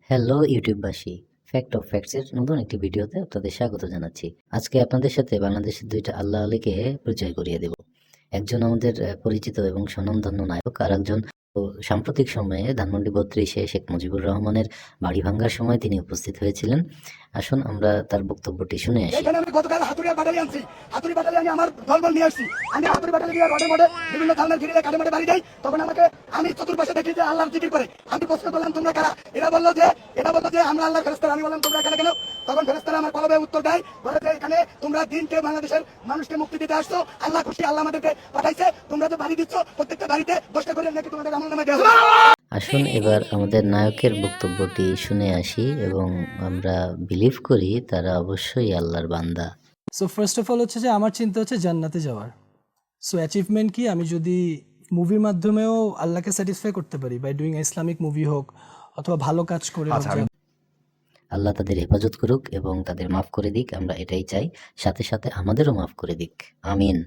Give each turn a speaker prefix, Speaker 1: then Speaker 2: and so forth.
Speaker 1: Hello ইউটিউববাসী, fact of ফ্যাক্টসের নতুন একটি ভিডিওতে আপনাদের স্বাগত জানাচ্ছি। আজকে আপনাদের সাথে বাংলাদেশের দুইটা আল্লাহ আলীকে পরিচয় করিয়ে দেব। একজন আমাদের পরিচিত এবং স্বনামধন্য নায়ক, আর একজন সাম্প্রতিক সময়ে ধানমন্ডি ৩২-এ শেখ মুজিবুর রহমানের বাড়ি ভাঙ্গার সময় তিনি উপস্থিত হয়েছিলেন। আসুন আমরা তার বক্তব্যটি শুনে আসি।
Speaker 2: এখানে আমি গতকাল হাতুড়ি বাটালি আনছি, হাতুড়ি বাটালি আমি আমার দলবল নিয়ে আসছি। আমি হাতুড়ি বাটালি দিয়ে রডে মডে বিভিন্ন ধরনের ঘিরে কাটে মাঠে বাড়ি দেয়। তখন আমি চতুর্পাশে দেখি যে আল্লাহর জিকির করে। আমি প্রশ্ন করলাম তোমরা কারা? এরা বললো যে আমরা আল্লাহর ফেরেশতা। আমি বললাম তোমরা এখানে কেন? তখন ফেরেশতারা আমার কলবে উত্তর দেয়, বলে যে এখানে তোমরা দিনকে বাংলাদেশের মানুষকে মুক্তি দিতে আসছো, আল্লাহ খুশি, আল্লাহ আমাদেরকে পাঠাইছে। তোমরা যে বাড়ি দিচ্ছ, প্রত্যেকটা বাড়িতে 10টা করে নাকি তোমাদের আমলনামায় দেওয়া হবে।
Speaker 1: আসুন এবার আমাদের নায়কের বক্তব্যটি শুনে আসি এবং আমরা বিলিভ করি তারা অবশ্যই আল্লাহর বান্দা।
Speaker 3: সো ফার্স্ট অফ অল হচ্ছে যে আমার চিন্তা হচ্ছে জান্নাতে যাওয়ার। সো অ্যাচিভমেন্ট কি, আমি যদি মুভির মাধ্যমেও আল্লাহকে স্যাটিসফাই করতে পারি, বাই ডুইং ইসলামিক মুভি হোক অথবা ভালো কাজ করে হোক।
Speaker 1: আল্লাহ তাদের হেফাজত করুক এবং তাদের মাফ করে দিক, আমরা এটাই চাই। সাথে সাথে আমাদেরও মাফ করে দিক। আমিন।